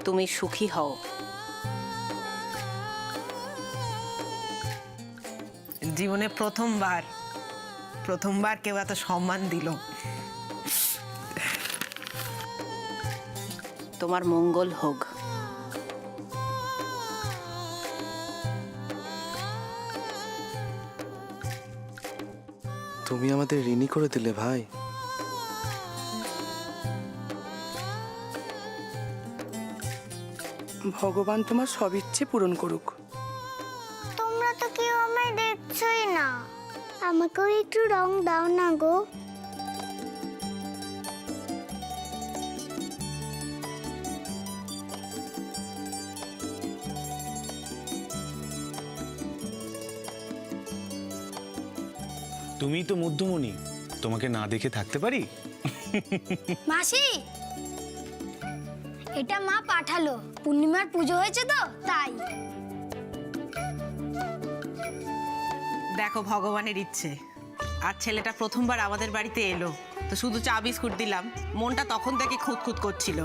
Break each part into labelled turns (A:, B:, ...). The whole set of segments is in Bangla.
A: তুমি সুখী হও।
B: জীবনে প্রথমবার কেউ এত সম্মান দিল।
A: তোমার মঙ্গল হোক।
C: তুমি আমাদের ঋণী করে দিলে ভাই।
D: ভগবান তোমার সব ইচ্ছে পূরণ করুক।
E: তোমরা তো কেউ আমায় দেখছই না, আমাকেও একটু রং দাও না গো।
F: তুমি তো মধ্যমণি, তোমাকে না দেখে থাকতে পারি?
E: মাসি, এটা মা পাঠালো, পূর্ণিমার পুজো হয়েছে তো তাই।
B: দেখো ভগবানের ইচ্ছে, আর ছেলেটা প্রথমবার আমাদের বাড়িতে এলো, তো শুধু চা বিস্কুট দিলাম, মনটা তখন থেকে খুঁতখুত করছিল।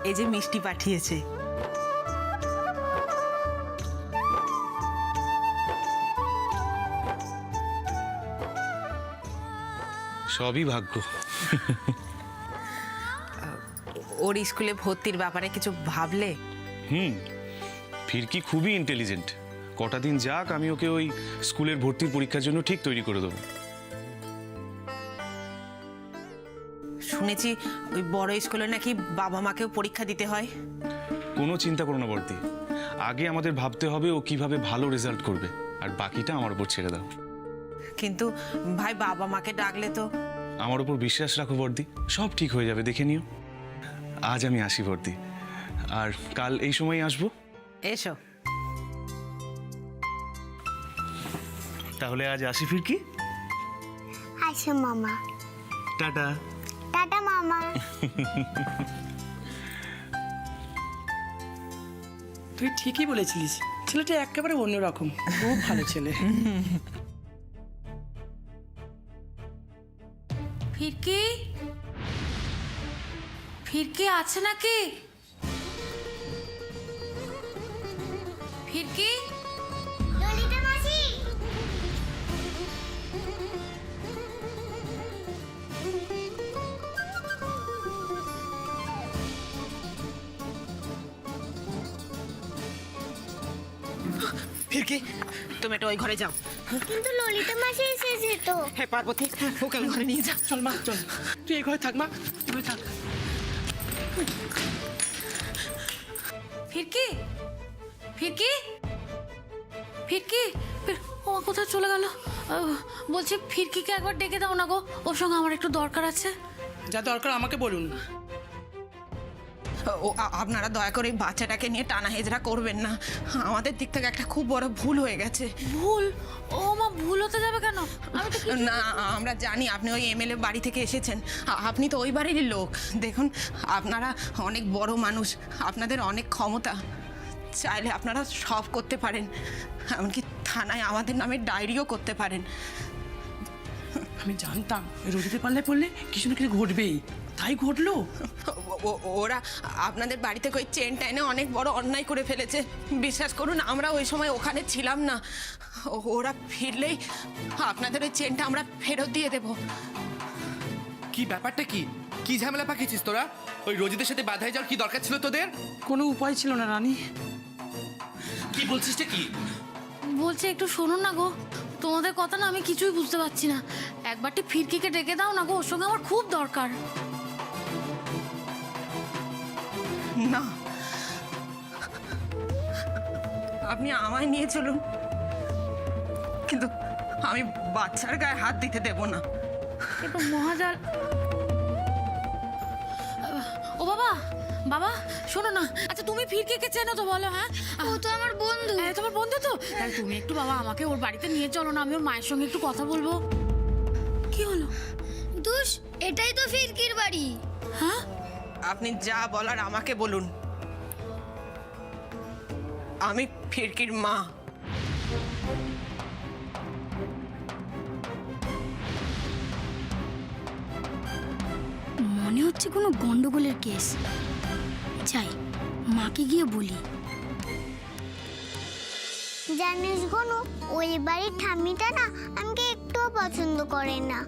B: এই যে মিষ্টি পাঠিয়েছে।
F: সবই ভাগ্য।
B: ওর স্কুলে ভর্তির ব্যাপারে কিছু ভাবলে?
F: ফিরকি খুবই ইন্টেলিজেন্ট। কটা দিন যাক, আমি ওকে ওই স্কুলের ভর্তির পরীক্ষার জন্য ঠিক তৈরি করে দেবো।
B: শুনেছি ওই বড় স্কুলে নাকি বাবা মাকেও পরীক্ষা দিতে হয়।
F: কোনো চিন্তা করো না বর্দি, আগে আমাদের ভাবতে হবে ও কিভাবে ভালো রেজাল্ট করবে, আর বাকিটা আমার উপর ছেড়ে দাও।
B: কিন্তু ভাই, বাবা মাকে ডাকলে তো।
F: আমার উপর বিশ্বাস রাখো বর্দি, সব ঠিক হয়ে যাবে, দেখে নিও। আজ আমি আসি বর্দি, আর কাল এই সময় আসবো।
B: এসো।
F: তাহলে আজ আসি ফিরকি।
E: আসো মামা।
F: টাটা।
E: টাটা মামা।
D: তুই ঠিকই বলেছিলিস, ছেলেটা একেবারে অন্যরকম, খুব ভালো ছেলে।
G: ফিরকি, ফিরকি আছে নাকি? ফিরকি,
E: ললিতা মাসি।
B: ফিরকি, তুমি একটু ওই ঘরে যাও।
E: কিন্তু ললিতা মাসি এসেছে তো।
B: হ্যাঁ পার্বতী, ওকে ওই ঘরে নিয়ে যা।
D: চল মা চল, তুই এই ঘরে থাক মা, তুই ঘরে থাক।
G: ফিরকি, ফিরকি, ফিরকি, ও কোথায় চলে গেল? বলছি ফিরকিকে একবার ডেকে দাও না গো, ওর সঙ্গে আমার একটু দরকার আছে।
D: যা দরকার আমাকে বলুন।
B: আপনারা দয়া করে এই বাচ্চাটাকে নিয়ে টানা হেজরা করবেন না, আমাদের দিক থেকে একটা খুব বড় ভুল হয়ে গেছে।
G: ভুল? ও মা, ভুল হতে যাবে কেন? আমি তো
B: না, আমরা জানি আপনি ওই এমএলএ বাড়ি থেকে এসেছেন, আপনি তো ওই বাড়িরই লোক। দেখুন, আপনারা অনেক বড় মানুষ, আপনাদের অনেক ক্ষমতা, চাইলে আপনারা সব করতে পারেন, এমনকি থানায় আমাদের নামে ডায়েরিও করতে পারেন।
D: আমি জানতাম রোজিতে পাল্লায় পড়লে কিছু না কিছু ঘটবেই, তাই ঘটলো।
B: ওরা আপনাদের বাড়ি থেকে ওই চেনটা এনে অনেক বড় অন্যায় করে ফেলেছে। বিশ্বাস করুন, আমরা ওই সময় ওখানে ছিলাম না। ওরা ফিরলেই আপনাদের ওই চেনটা আমরা ফেরত দিয়ে দেব।
H: কি ব্যাপারটা কি? কি ঝামেলা পাকিয়েছিস তোরা? ওই রোজিদের সাথে বাধায় যাওয়ার কি দরকার ছিল তোদের?
D: কোনো উপায় ছিল না রানী।
H: কি বলছিস কি?
G: বলছে একটু শোনো না গো, তোমাদের কথা না আমি কিছুই বুঝতে পারছি না। একবারটি ফিরকিকে ডেকে দাও না গো, ওর সঙ্গে আমার খুব দরকার।
B: না, আপনি আমায় নিয়ে চলুন, কিন্তু আমি বাচ্চার গায়ে হাত দিতে দেব না।
G: একটু মহাজাল। ও বাবা, বাবা শোনো না, আচ্ছা তুমি ফিরকিকে চেনো তো বলো? হ্যাঁ,
E: ও তো আমার বন্ধু।
G: হ্যাঁ, তোমার বন্ধু তো, তাহলে তুমি একটু বাবা আমাকে ওর বাড়িতে নিয়ে চলো না, আমি ওর মায়ের সঙ্গে একটু কথা বলবো। কি হলো?
E: দুষ, এটাই তো ফিরকির বাড়ি।
G: হ্যাঁ,
B: আপনি যা বলার আমাকে বলুন, আমি ফিরকির মা।
E: মনে হচ্ছে কোনো গন্ডগোলের কেস। যাই, মাকে গিয়ে বলি। জানিস গনু, ওই বাড়ির ঠাম্মিটা না আমাকে একটুও পছন্দ করে না।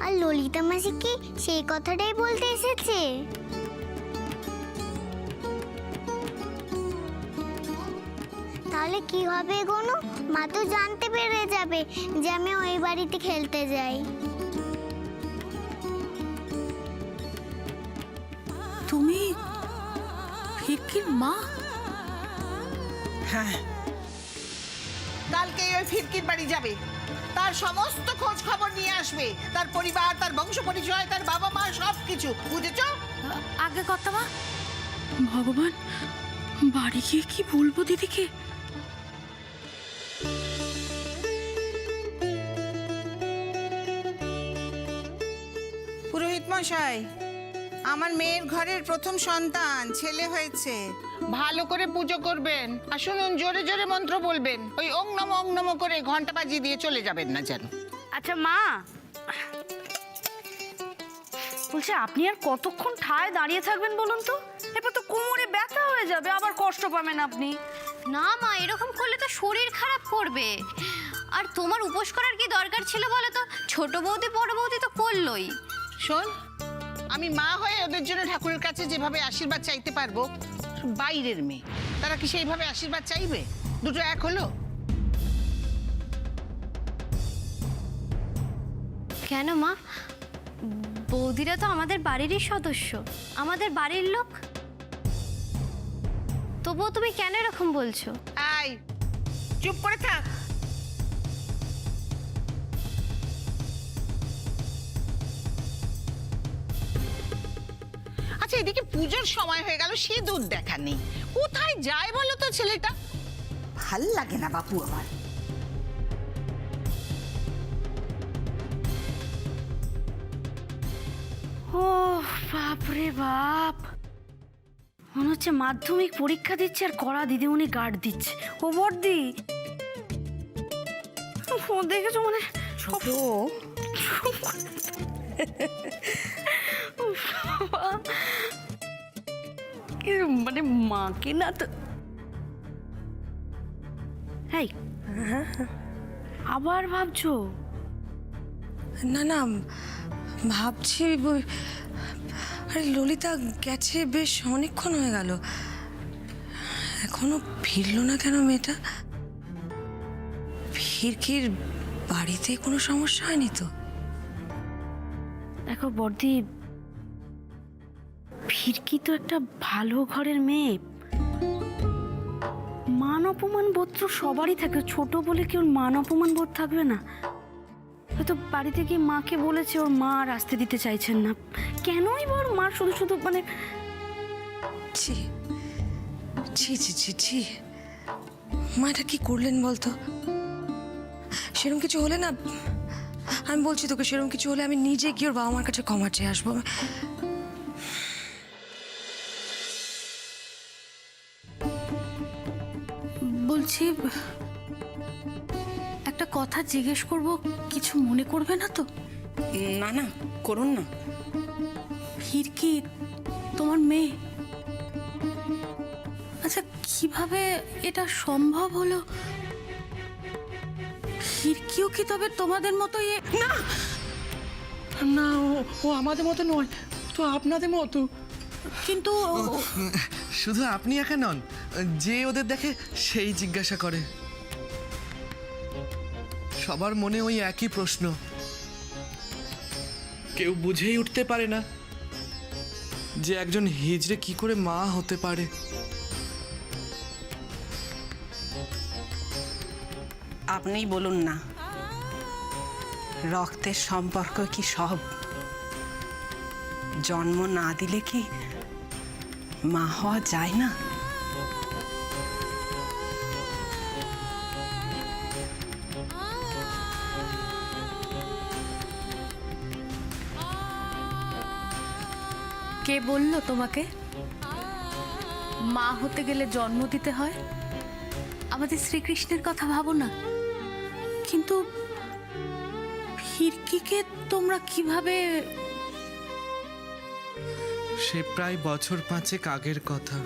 E: আর ললিতা মাসি কি সেই কথাটাই বলতে এসেছে? তাহলে কি হবে গনু? মা তো জানতে পেরে যাবে যে আমি ওই বাড়িতে খেলতে যাই।
G: তুমি ফিরকির মা?
I: হ্যাঁ, কালকে ওই ফিরকির বাড়ি যাবে, তার সমস্ত খোঁজ খবর নিয়ে আসবে, তার পরিবার, তার বংশ পরিচয়, তার বাবা মা, সব কিছু, বুঝেছো?
G: আগে কথা মা। ভগবান, বাড়ি গিয়ে কি বলবো দিদিকে?
B: পুরোহিত মশাই, আমার মেয়ের ঘরের প্রথম সন্তান, ছেলে হয়েছে। ভালো করে পুজো করবেন, আর শুনুন, জোরে জোরে মন্ত্র বলবেন। ওই ওং নমো করে ঘন্টা বাজিয়ে দিয়ে চলে যাবেন না যেন।
J: আচ্ছা মা, বলছি আপনি আর কতক্ষণ ঠায় দাঁড়িয়ে থাকবেন বলুন তো? এরপর তো কোমরে ব্যথা হয়ে যাবে, আবার কষ্ট পাবেন আপনি।
G: না মা, এরকম করলে তো শরীর খারাপ করবে। আর তোমার উপোস করার কি দরকার ছিল বলো তো? ছোট বৌদি বড় বৌদি তো করলোই।
B: শোন, আমি মা হয়ে ওদের জন্য ঠাকুরের কাছে যেভাবে আশীর্বাদ চাইতে পারবো, বাইরের মেয়ে তারা কি সেইভাবে আশীর্বাদ চাইবে? দুটো এক হলো?
G: কেন মা? বৌদিরা তো আমাদের বাড়িরই সদস্য, আমাদের বাড়ির লোক। তবুও তুমি কেন এরকম বলছো?
B: আই, চুপ করে থাক। আচ্ছা, এদিকে পুজোর সময় হয়ে গেল, সিঁদুর দেখা নেই। কোথায় যায় বলো তো ছেলেটা?
I: ভাল লাগে না বাপু আমার।
J: ও বাপ রে বাপ, মনে হচ্ছে মাধ্যমিক পরীক্ষা দিচ্ছে আর কড়া দিদিমণি গার্ড দিচ্ছে। ও বর্দি, ও দেখেছো মানে ছোট মানে মাকে না তো। এই আবার ভাবছো?
D: না না, ভাবছি আরে ললিতা গেছে বেশ অনেকক্ষণ হয়ে গেল, এখনো ফিরলো না কেন মেয়েটা? ফিরকির বাড়িতে কোনো সমস্যা হয়নি তো?
J: দেখো বর্দি, ফিরকি তো একটা ভালো ঘরের মেয়ে। মান অপমান বোধ তো সবারই থাকে, ছোট বলে কি ওর মান অপমান বোধ থাকবে না? হয়তো বাড়িতে গিয়ে মাকে বলেছে ওর মা আর আসতে দিতে চাইছেন না। কেনই বা ওর মা শুধু শুধু মানে
D: ছি ছি ছি ছি ছি, মা এটা কি করলেন বলতো? সেরকম কিছু হলে না, আমি বলছি তোকে, সেরকম কিছু হলে আমি নিজে গিয়ে ওর বাবা মার কাছে ক্ষমা চেয়ে আসবো।
G: বলছি, একটা কথা জিজ্ঞেস করব, কিছু মনে করবে না তো?
B: না না, করুন না।
G: ফিরকি তোমার মেয়ে? আচ্ছা, কিভাবে এটা সম্ভব হলো? ফিরকিও কি তবে তোমাদের মতো?
D: না না, ও আমাদের মতো নয়, তো আপনাদের মতো।
G: কিন্তু
H: শুধু আপনি একা নন, যে ওদের দেখে সেই জিজ্ঞাসা করে। সবার মনে ওই একই প্রশ্ন, কেউ বুঝেই উঠতে পারে না যে একজন হিজড়ে কি করে মা হতে পারে।
B: আপনিই বলুন না, রক্তের সম্পর্ক কি সব? জন্ম না দিলে কি মা হওয়া যায় না?
G: কে বললো তোমাকে মা হতে গেলে জন্ম দিতে হয়? আমাদের শ্রীকৃষ্ণের কথা ভাবো না। কিন্তু ফিরকিকে তোমরা কিভাবে?
H: সে প্রায় বছর 5 আগের কথা।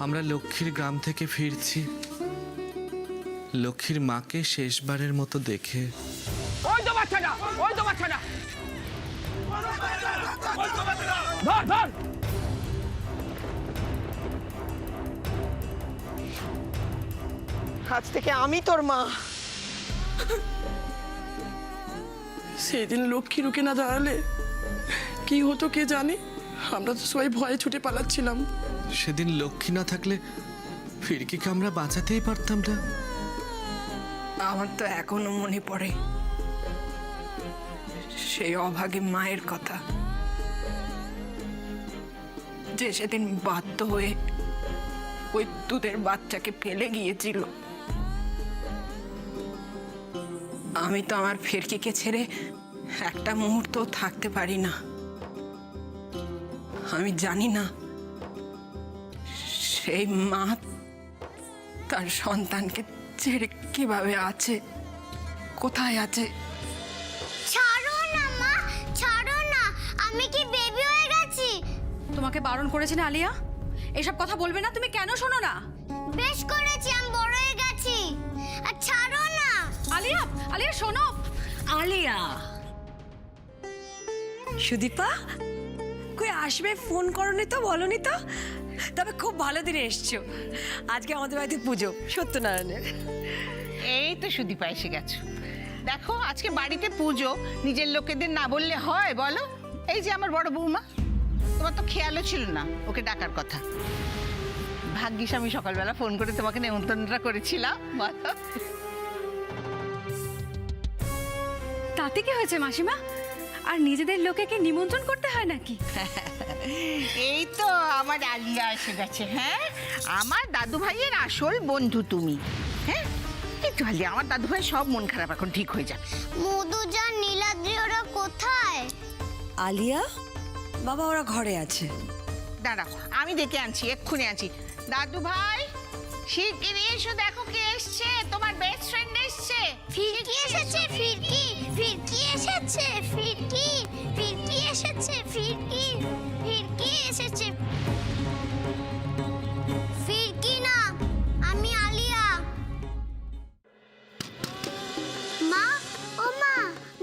H: আমরা লক্ষ্মীর গ্রাম থেকে ফিরছি, লক্ষ্মীর মাকে শেষবারের মতো দেখে।
I: ওই তো বাচ্চাটা, ওই তো বাচ্চাটা। ধর ধর। আজ থেকে আমি তোর মা।
K: সেদিন লক্ষ্মী রুকে না দাঁড়ালে কি হতো কে জানে। আমরা তো সবাই ভয়ে ছুটে পালাচ্ছিলাম।
H: সেদিন লক্ষ্মী না থাকলে ফিরকিকে আমরা বাঁচাতেই পারতাম না।
D: আমার তো এখনো মনে পড়ে সেই অভাগী মায়ের কথা, যে সেদিন বাধ্য হয়ে ওই দুধের বাচ্চাকে ফেলে গিয়েছিল। আমি তো আমার ফিরকিকে ছেড়ে একটা মুহূর্ত থাকতে পারি না। আমি জানি না সেই মা তার সন্তানকে ছেড়ে কিভাবে আছে, কোথায় আছে।
E: ছাড়ো না মা, ছাড়ো না। আমি কি বেবি হয়ে গেছি?
J: তোমাকে বারণ করেছে না আলিয়া, এসব কথা বলবে না। তুমি কেন শোনো না?
E: বেশ করেছি, আমি বড় হয়ে গেছি। আর ছাড়ো না।
J: আলিয়া, আলিয়া শোনো।
D: আলিয়া, সুদীপা কই আসবে? ফোন করনি তো, বলনি তো। তবে খুব ভালো দিনে এসছো। আজকে আমাদের বাড়িতে পুজো সত্যনারায়ণের।
I: এই তো সুদীপা এসে গেছো। দেখো আজকে বাড়িতে পুজো, নিজের লোকেদের না বললে হয় বলো? এই যে আমার বড় বৌমা, তোমার তো খেয়ালও ছিল না ওকে ডাকার কথা। ভাগ্যিস আমি সকালবেলা ফোন করে তোমাকে নেমন্তন্নটা করেছিলাম। বলো
J: তাতে কি হয়েছে মাসিমা? আর নিজেদের লোকে কি নিমন্ত্রণ করতে হয় নাকি?
I: এই তো আমার আলিয়া এসে গেছে। হ্যাঁ, আমার দাদু ভাইয়ের আসল বন্ধু তুমি। হ্যাঁ, একটু আলিয়া, আমার দাদু ভাই সব মন খারাপ এখন ঠিক হয়ে যাবে।
E: মধুজান, নীলাদ্রি ওরা কোথায়?
D: আলিয়া বাবা ওরা ঘরে আছে।
I: দাঁড়াও, আমি ডেকে আনছি, এক্ষুনি আনছি। দাদু ভাই শিগগিরই এসো, দেখো কে এসছে, তোমার বেস্ট ফ্রেন্ড এসছে।
E: ফিরকি এসেছে, ফিরকি, ফিরকি এসেছে, ফিরকি, ফিরকি এসেছে, ফিরকি, ফিরকি এসেছে। ফিরকি না, আমি আলিয়া। মা, ও মা,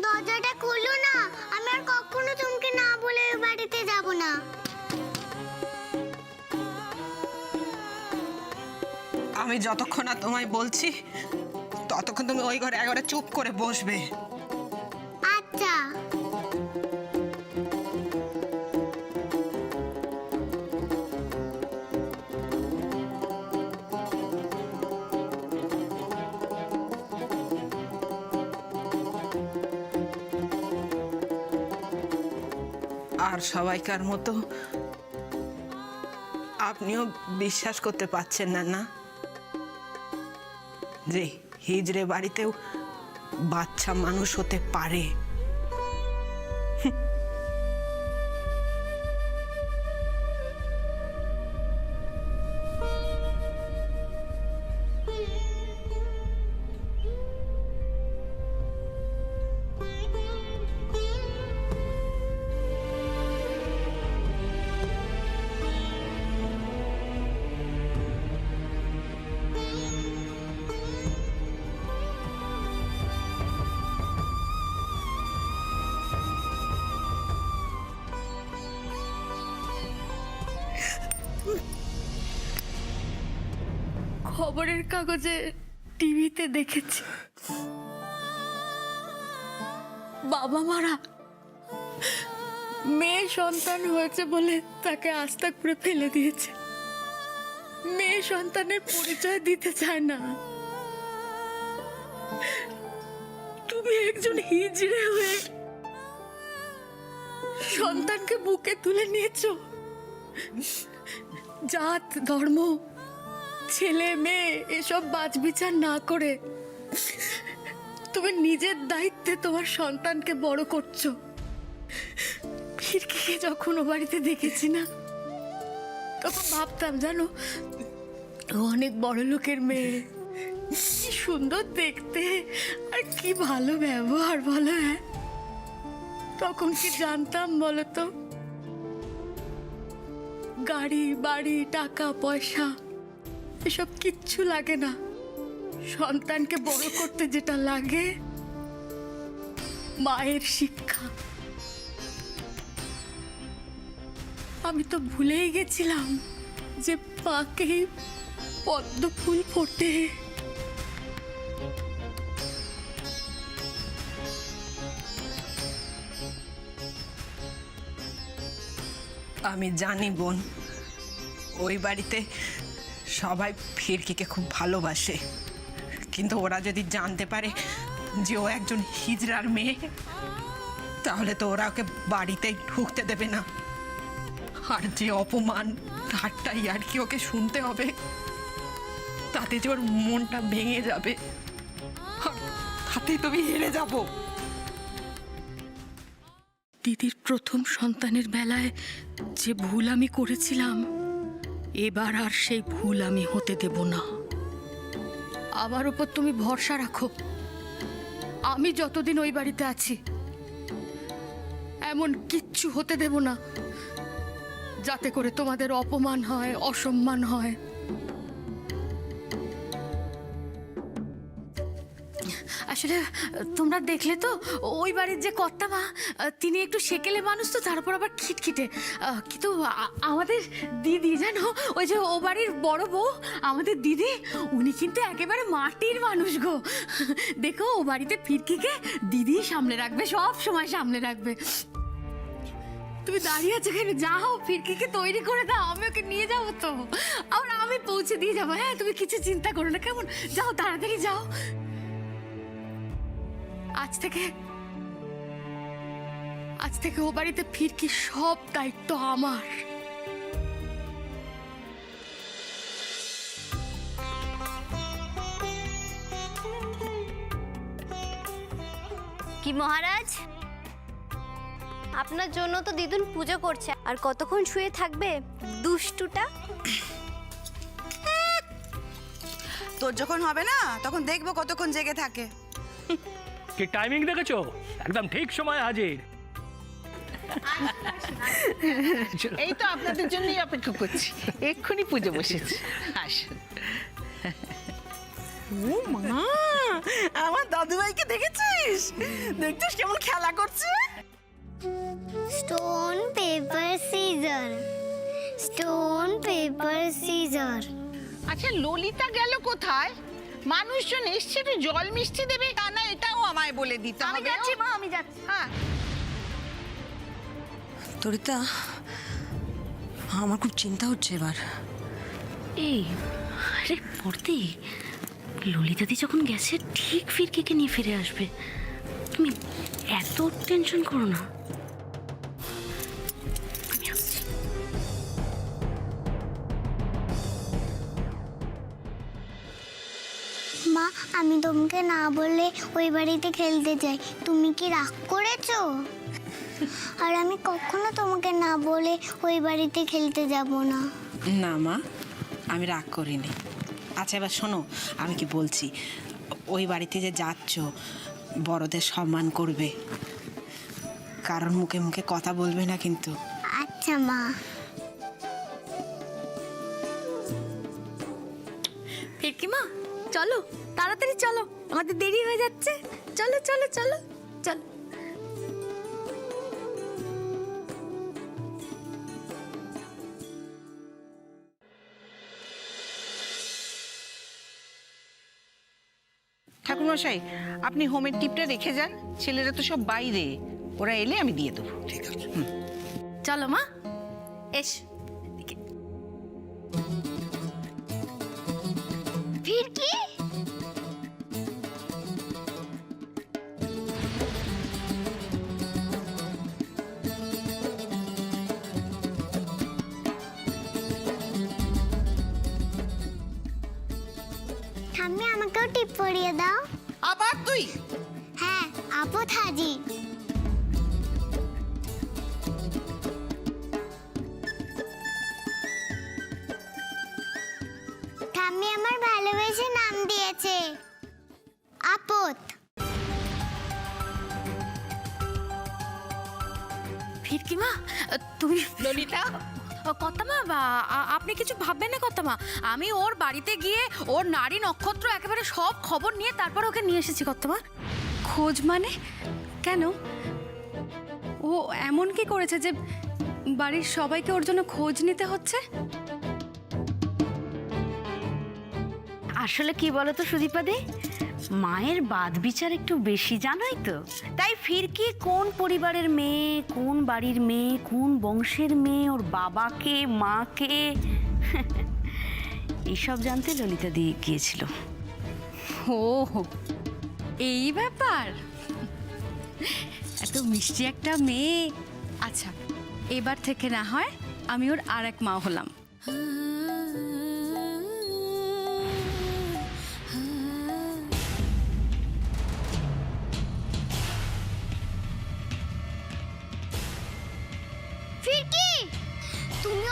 E: দরজাটা খুলো না। আমি আর কখনো তোমাকে না বলে ওই বাড়িতে যাব না।
B: আমি যতক্ষণ না তোমায় বলছি ততক্ষণ তুমি ওই ঘরে একবারে চুপ করে বসবে।
E: আচ্ছা।
B: আর সবাইকার মতো আপনিও বিশ্বাস করতে পারছেন না না, যে হিজড়ে বাড়িতেও বাচ্চা মানুষ হতে পারে।
J: খবরের কাগজে, টিভিতে দেখেছি বাবা মারা মেয়ে সন্তান হয়েছে বলে তাকে আস্তা করে ফেলে দিয়েছে। মেয়ে সন্তানের পরিচয় দিতে চায় না। তুমি একজন হিজড়ে হয়ে সন্তানকে বুকে তুলে নিয়েছো। জাত, ধর্ম, ছেলে মেয়ে এসব বাছবিচার না করে তুমি নিজের দায়িত্বে তোমার সন্তানকে বড় করছো। ফিরকিকে যখন ও বাড়িতে দেখেছি না, তখন ভাবতাম জানো ও অনেক বড় লোকের মেয়ে। কি সুন্দর দেখতে আর কি ভালো ব্যবহার বলো। হ্যাঁ, তখন কি জানতাম বলো তো গাড়ি বাড়ি টাকা পয়সা এসব কিচ্ছু লাগে না। সন্তানকে বড় করতে যেটা লাগে মায়ের শিক্ষা। আমি তো ভুলেই গেছিলাম যে মাকেই পদ্ম ফুল ফোটে।
B: আমি জানি বোন, ওই বাড়িতে সবাই ফিরকিকে খুব ভালোবাসে, কিন্তু ওরা যদি জানতে পারে যে ও একজন হিজড়ার মেয়ে, তাহলে তো ওরা ওকে বাড়িতেই ঢুকতে দেবে না। আর যে অপমান ঠাট্টাই আর কি ওকে শুনতে হবে, তাতে যে ওর মনটা ভেঙে যাবে, আর তাতেই তুমি হেরে যাবো।
J: দিদির প্রথম সন্তানের বেলায় যে ভুল আমি করেছিলাম, এবার আর সেই ভুল আমি হতে দেব না। আমার উপর তুমি ভরসা রাখো। আমি যতদিন ওই বাড়িতে আছি এমন কিচ্ছু হতে দেব না যাতে করে তোমাদের অপমান হয়, অসম্মান হয়। আসলে তোমরা দেখলে তো ওই বাড়ির যে কর্তা মা, তিনি একটু সেকেলে মানুষ তো, তারপর আবার খিটখিটে। কিন্তু আমাদের দিদি জানো, ওই যে ও বাড়ির বড় বউ, আমাদের দিদি, উনি কিন্তু একেবারে মাটির মানুষ গো। দেখো ও বাড়িতে ফিরকিকে দিদি সামলে রাখবে, সব সময় সামলে রাখবে। তুমি দাঁড়িয়ে আছো কেন? যাও, ফিরকিকে তৈরি করে দাও, আমি ওকে নিয়ে যাবো তো। আর আমি পৌঁছে দিয়ে যাবো। হ্যাঁ, তুমি কিছু চিন্তা করো না, কেমন? যাও, তাড়াতাড়ি যাও। আজ থেকে ও বাড়িতে ফিরকি সব দায়িত্ব আমার।
E: কি মহারাজ, আপনার জন্য তো দিদুন পুজো করছে, আর কতক্ষণ শুয়ে থাকবে দুষ্টুটা?
L: তোর যখন হবে না তখন দেখবো কতক্ষণ জেগে থাকে।
M: কি টাইমিং দেখেছো? একদম ঠিক সময় হাজির।
I: এই তো আপনাদের জন্যই অপেক্ষা করছি, এক্ষুনি পুজো বসেছে। আসুন।
K: ও মা, আমার দাদুভাইকে দেখেছিস? দেখছিস কেমন খেলা করছে?
E: Stone paper scissor, stone paper scissor.
I: আচ্ছা, ললিতা গেল কোথায়? মানুষজন এসছে, একটু জল মিষ্টি দেবে।
L: তা না, এটাও আমায় বলে দিতে হবে।
E: আমি যাচ্ছি মা, আমি যাচ্ছি।
I: হ্যাঁ,
D: তরিতা, আমার খুব চিন্তা হচ্ছে এবার।
J: এই, আরে পড়তে, ললিতাদি যখন গেছে ঠিক ফিরকিকে নিয়ে ফিরে আসবে। তুমি এত টেনশন করো না, আমি আসছি।
E: মা, আমি তোমাকে না বলে ওই বাড়িতে খেলতে যাই, তুমি কি রাগ করেছো? আর আমি কখনো তোমাকে না বলে ওই বাড়িতে খেলতে যাব না।
B: না মা, আমি রাগ করিনি। আচ্ছা এবার শোনো, আমি কি বলছি, ওই বাড়িতে যে যাচ্ছ, বড়দের সম্মান করবে, কারণ মুখে মুখে কথা বলবে না কিন্তু।
E: আচ্ছা মা।
J: ফিরকি মা, চলো তাড়াতাড়ি চলো, আমাদের দেরি হয়ে যাচ্ছে। চলো চলো চলো চলো।
I: ঠাকুরমশাই, আপনি হোমের টিপটা রেখে যান, ছেলেরা তো সব বাইরে, ওরা এলে আমি দিয়ে দেবো। ঠিক আছে।
J: চলো মা, এস।
E: ফিরকি, ঠাম্মি আমাকেও টিপ পরিয়ে দাও।
I: আবার তুই?
E: হ্যাঁ, আপদ হাজি। ঠাম্মি আমার ভালোবেসে নাম দিয়েছে, আপদ।
J: ফিরকি মা, তুমি
B: ললিতা,
J: কর্তামা আপনি কিছু ভাববেন না কর্তামা, আমি ওর বাড়িতে গিয়ে ওর নারী নক্ষত্র একেবারে সব খবর নিয়ে তারপর ওকে নিয়ে এসেছি কর্তামা।
G: খোঁজ মানে কেন? ও এমন কি করেছে যে বাড়ির সবাইকে ওর জন্য খোঁজ নিতে হচ্ছে?
N: আসলে কি বলতো সুদীপাদি, মায়ের বাদ বিচার একটু বেশি জানোই তো, তাই ফিরকি কোন পরিবারের মেয়ে, কোন বাড়ির মেয়ে, কোন বংশের মেয়ে, ওর বাবাকে মাকে এইসব জানতে ললিতা দিয়ে গিয়েছিল।
G: ও এই ব্যাপার, এত মিষ্টি একটা মেয়ে। আচ্ছা, এবার থেকে না হয় আমি ওর আর এক মা হলাম।
E: ফিরকি, তুমি